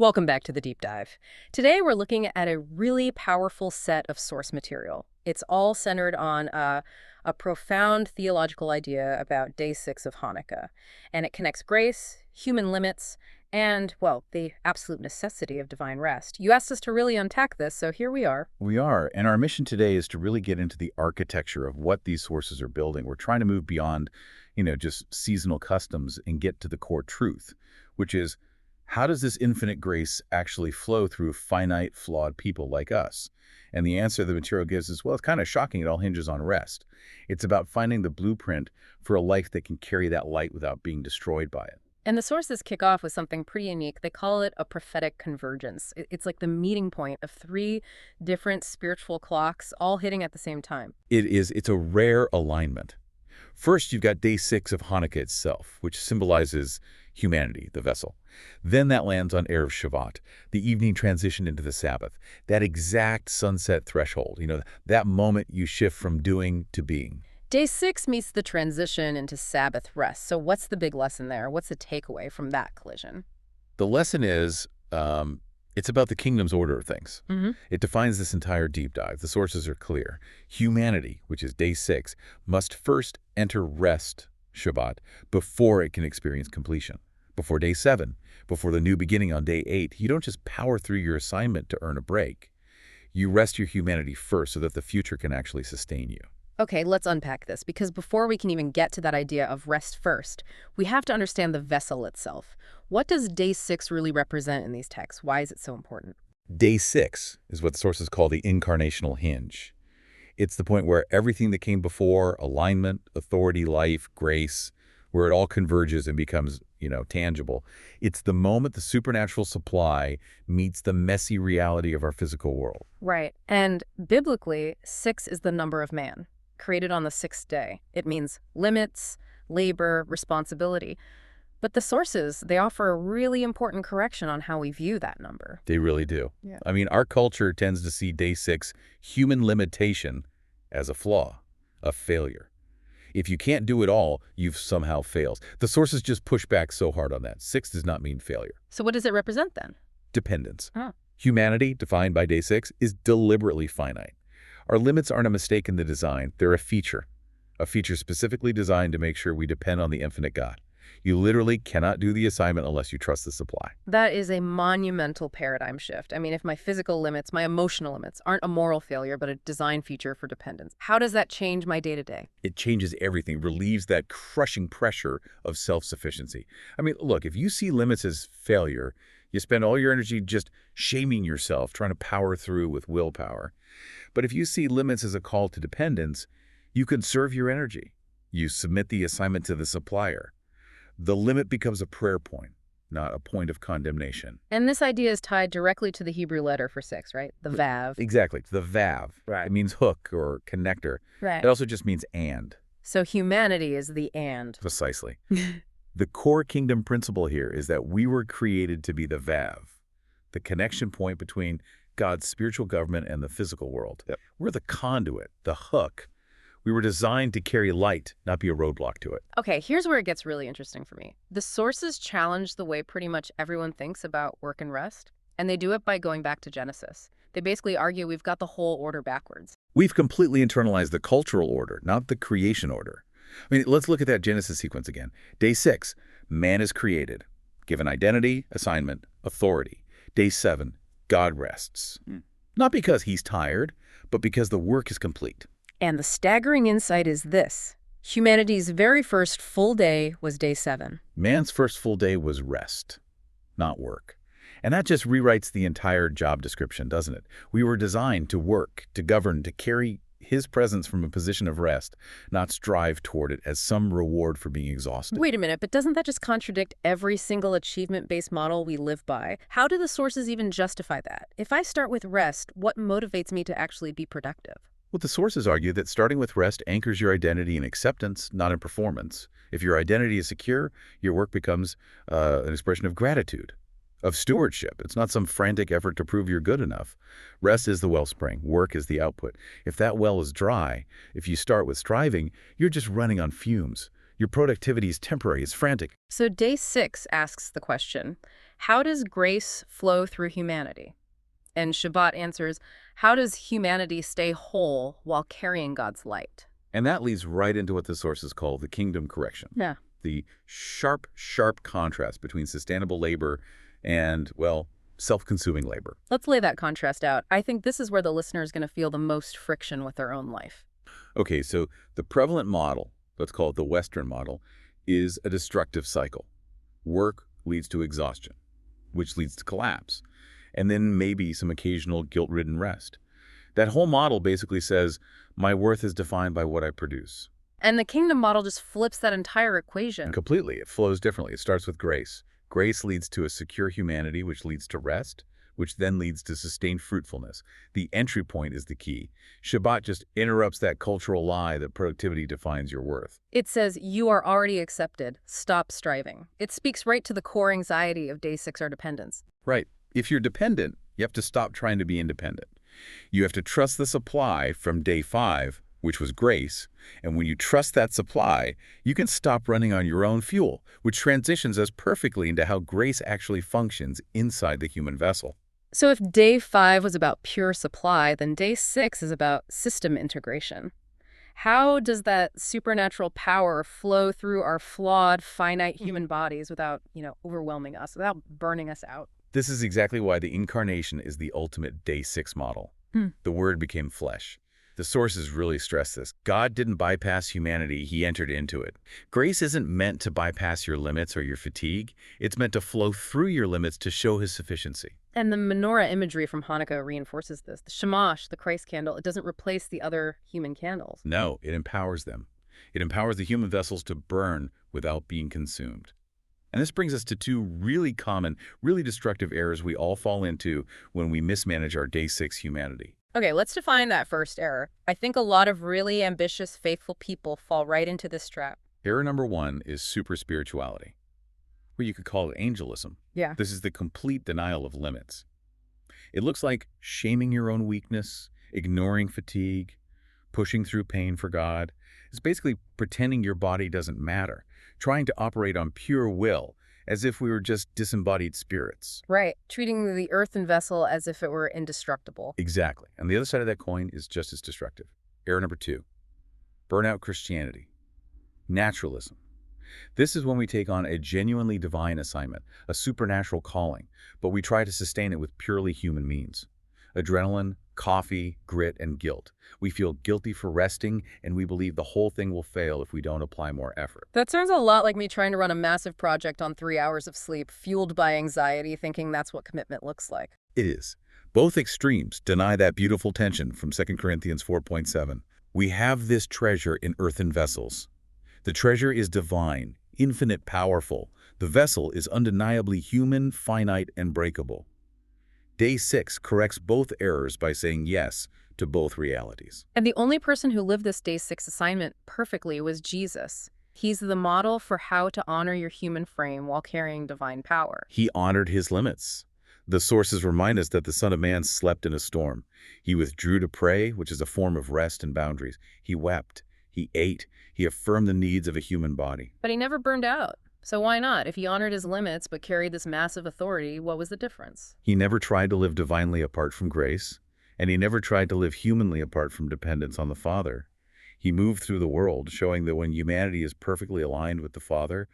Welcome back to the deep dive. Today we're looking at a really powerful set of source material. It's all centered on a profound theological idea about day 6 of Hanukkah. And it connects grace, human limits, and, well, the absolute necessity of divine rest. You asked us to really unpack this, so here we are. We are, and our mission today is to really get into the architecture of what these sources are building. We're trying to move beyond, just seasonal customs and get to the core truth, which is, how does this infinite grace actually flow through finite, flawed people like us? And the answer the material gives is, well, it's kind of shocking. It all hinges on rest. It's about finding the blueprint for a life that can carry that light without being destroyed by it. And the sources kick off with something pretty unique. They call it a prophetic convergence. It's like the meeting point of three different spiritual clocks all hitting at the same time. It's a rare alignment. First, you've got day 6 of Hanukkah itself, which symbolizes humanity, the vessel. Then that lands on Erev Shabbat, the evening transition into the Sabbath, that exact sunset threshold, that moment you shift from doing to being. Day 6 meets the transition into Sabbath rest. So what's the big lesson there? What's the takeaway from that collision? The lesson is it's about the kingdom's order of things. It defines this entire deep dive. The sources are clear. Humanity, which is day 6, must first enter rest, Shabbat, before it can experience completion. Before day 7, before the new beginning on day 8, you don't just power through your assignment to earn a break. You rest your humanity first so that the future can actually sustain you. Okay, let's unpack this, because before we can even get to that idea of rest first, we have to understand the vessel itself. What does day 6 really represent in these texts? Why is it so important? Day 6 is what sources call the incarnational hinge. It's the point where everything that came before, alignment, authority, life, grace, where it all converges and becomes, tangible. It's the moment the supernatural supply meets the messy reality of our physical world. Right. And biblically, 6 is the number of man, created on the 6th day. It means limits, labor, responsibility. But the sources, they offer a really important correction on how we view that number. They really do. Yeah. I mean, our culture tends to see day 6, human limitation, as a flaw, a failure. If you can't do it all, you've somehow failed. The sources just push back so hard on that. 6 does not mean failure. So what does it represent then? Dependence. Huh. Humanity, defined by day 6, is deliberately finite. Our limits aren't a mistake in the design. They're a feature specifically designed to make sure we depend on the infinite God. You literally cannot do the assignment unless you trust the supply. That is a monumental paradigm shift. I mean, if my physical limits, my emotional limits, aren't a moral failure, but a design feature for dependence, how does that change my day-to-day? It changes everything, relieves that crushing pressure of self-sufficiency. I mean, look, if you see limits as failure, you spend all your energy just shaming yourself, trying to power through with willpower. But if you see limits as a call to dependence, you conserve your energy. You submit the assignment to the supplier. The limit becomes a prayer point, not a point of condemnation. And this idea is tied directly to the Hebrew letter for 6, right? The vav. Exactly, the vav. Right. It means hook or connector. Right. It also just means and. So humanity is the and. Precisely. The core kingdom principle here is that we were created to be the vav, the connection point between God's spiritual government and the physical world. Yep. We're the conduit, the hook. We were designed to carry light, not be a roadblock to it. Okay, here's where it gets really interesting for me. The sources challenge the way pretty much everyone thinks about work and rest, and they do it by going back to Genesis. They basically argue we've got the whole order backwards. We've completely internalized the cultural order, not the creation order. I mean, let's look at that Genesis sequence again. Day 6, man is created, given identity, assignment, authority. Day 7, God rests. Not because he's tired, but because the work is complete. And the staggering insight is this. Humanity's very first full day was day 7. Man's first full day was rest, not work. And that just rewrites the entire job description, doesn't it? We were designed to work, to govern, to carry his presence from a position of rest, not strive toward it as some reward for being exhausted. Wait a minute, but doesn't that just contradict every single achievement-based model we live by? How do the sources even justify that? If I start with rest, what motivates me to actually be productive? Well, the sources argue that starting with rest anchors your identity in acceptance, not in performance. If your identity is secure, your work becomes an expression of gratitude, of stewardship. It's not some frantic effort to prove you're good enough. Rest is the wellspring. Work is the output. If that well is dry, if you start with striving, you're just running on fumes. Your productivity is temporary, it's frantic. So day 6 asks the question, how does grace flow through humanity? And Shabbat answers, how does humanity stay whole while carrying God's light? And that leads right into what the sources call the kingdom correction. Yeah. The sharp, sharp contrast between sustainable labor and, well, self-consuming labor. Let's lay that contrast out. I think this is where the listener is going to feel the most friction with their own life. Okay, so the prevalent model, let's call it the Western model, is a destructive cycle. Work leads to exhaustion, which leads to collapse, and then maybe some occasional guilt-ridden rest. That whole model basically says, my worth is defined by what I produce. And the kingdom model just flips that entire equation. And completely. It flows differently. It starts with grace. Grace leads to a secure humanity, which leads to rest, which then leads to sustained fruitfulness. The entry point is the key. Shabbat just interrupts that cultural lie that productivity defines your worth. It says, you are already accepted. Stop striving. It speaks right to the core anxiety of day 6, our dependence. Right. If you're dependent, you have to stop trying to be independent. You have to trust the supply from day 5, which was grace, and when you trust that supply, you can stop running on your own fuel, which transitions us perfectly into how grace actually functions inside the human vessel. So if day 5 was about pure supply, then day 6 is about system integration. How does that supernatural power flow through our flawed, finite human bodies without, overwhelming us, without burning us out? This is exactly why the Incarnation is the ultimate day 6 model. The Word became flesh. The sources really stress this. God didn't bypass humanity, he entered into it. Grace isn't meant to bypass your limits or your fatigue. It's meant to flow through your limits to show his sufficiency. And the menorah imagery from Hanukkah reinforces this. The shamash, the Christ candle, it doesn't replace the other human candles. No, it empowers them. It empowers the human vessels to burn without being consumed. And this brings us to two really common, really destructive errors we all fall into when we mismanage our day 6 humanity. Okay, let's define that first error. I think a lot of really ambitious, faithful people fall right into this trap. Error number 1 is super spirituality, or you could call it angelism. Yeah. This is the complete denial of limits. It looks like shaming your own weakness, ignoring fatigue, pushing through pain for God. It's basically pretending your body doesn't matter, trying to operate on pure will, as if we were just disembodied spirits. Right. Treating the earthen vessel as if it were indestructible. Exactly. And the other side of that coin is just as destructive. Error number 2, burnout Christianity, naturalism. This is when we take on a genuinely divine assignment, a supernatural calling, but we try to sustain it with purely human means. Adrenaline, coffee, grit, and guilt. We feel guilty for resting, and we believe the whole thing will fail if we don't apply more effort. That sounds a lot like me trying to run a massive project on 3 hours of sleep, fueled by anxiety, thinking that's what commitment looks like. It is. Both extremes deny that beautiful tension from 2 Corinthians 4:7. We have this treasure in earthen vessels. The treasure is divine, infinite, powerful. The vessel is undeniably human, finite, and breakable. Day 6 corrects both errors by saying yes to both realities. And the only person who lived this day 6 assignment perfectly was Jesus. He's the model for how to honor your human frame while carrying divine power. He honored his limits. The sources remind us that the Son of Man slept in a storm. He withdrew to pray, which is a form of rest and boundaries. He wept. He ate. He affirmed the needs of a human body. But he never burned out. So why not? If he honored his limits but carried this massive authority, what was the difference? He never tried to live divinely apart from grace, and he never tried to live humanly apart from dependence on the Father. He moved through the world, showing that when humanity is perfectly aligned with the Father,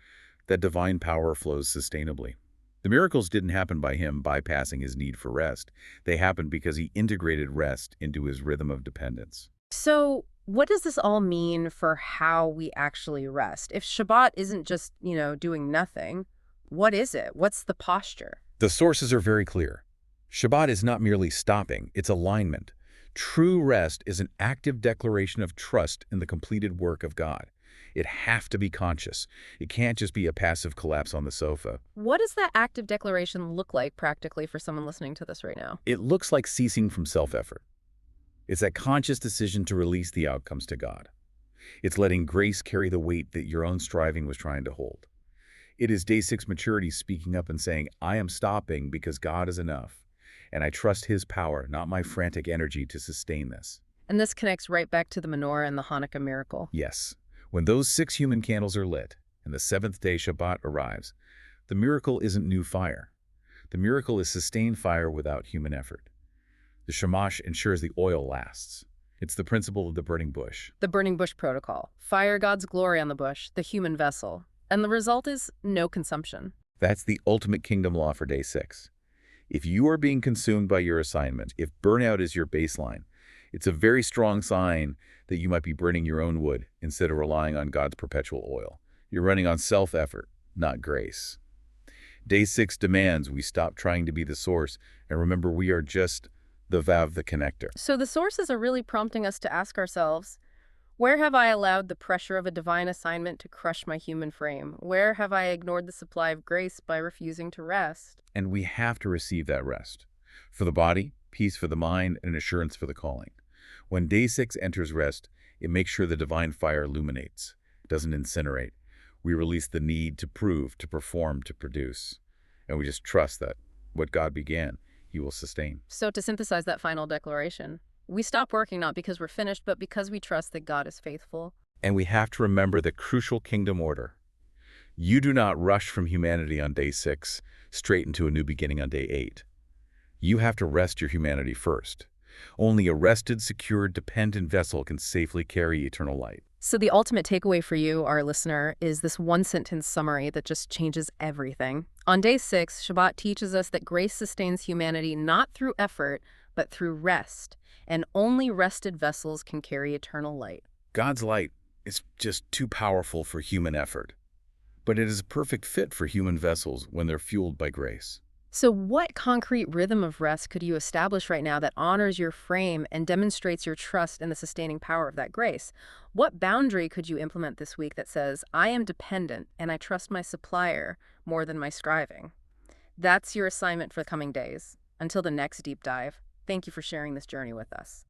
that divine power flows sustainably. The miracles didn't happen by him bypassing his need for rest. They happened because he integrated rest into his rhythm of dependence. So what does this all mean for how we actually rest? If Shabbat isn't just, doing nothing, what is it? What's the posture? The sources are very clear. Shabbat is not merely stopping, it's alignment. True rest is an active declaration of trust in the completed work of God. It has to be conscious. It can't just be a passive collapse on the sofa. What does that active declaration look like practically for someone listening to this right now? It looks like ceasing from self-effort. It's that conscious decision to release the outcomes to God. It's letting grace carry the weight that your own striving was trying to hold. It is day 6 maturity speaking up and saying, I am stopping because God is enough, and I trust his power, not my frantic energy, to sustain this. And this connects right back to the menorah and the Hanukkah miracle. Yes. When those 6 human candles are lit and the 7th day Shabbat arrives, the miracle isn't new fire. The miracle is sustained fire without human effort. The shamash ensures the oil lasts. It's the principle of the burning bush. The burning bush protocol. Fire God's glory on the bush, the human vessel. And the result is no consumption. That's the ultimate kingdom law for day 6. If you are being consumed by your assignment, if burnout is your baseline, it's a very strong sign that you might be burning your own wood instead of relying on God's perpetual oil. You're running on self-effort, not grace. Day 6 demands we stop trying to be the source and remember we are just the valve, the connector. So the sources are really prompting us to ask ourselves, where have I allowed the pressure of a divine assignment to crush my human frame? Where have I ignored the supply of grace by refusing to rest? And we have to receive that rest. For the body, peace for the mind, and assurance for the calling. When day 6 enters rest, it makes sure the divine fire illuminates. It doesn't incinerate. We release the need to prove, to perform, to produce. And we just trust that what God began, He will sustain. So to synthesize that final declaration, we stop working not because we're finished, but because we trust that God is faithful. And we have to remember the crucial kingdom order. You do not rush from humanity on day 6 straight into a new beginning on day 8. You have to rest your humanity first. Only a rested, secured, dependent vessel can safely carry eternal light. So the ultimate takeaway for you, our listener, is this one-sentence summary that just changes everything. On day 6, Shabbat teaches us that grace sustains humanity not through effort, but through rest, and only rested vessels can carry eternal light. God's light is just too powerful for human effort, but it is a perfect fit for human vessels when they're fueled by grace. So what concrete rhythm of rest could you establish right now that honors your frame and demonstrates your trust in the sustaining power of that grace? What boundary could you implement this week that says, I am dependent and I trust my supplier more than my striving? That's your assignment for the coming days. Until the next deep dive, thank you for sharing this journey with us.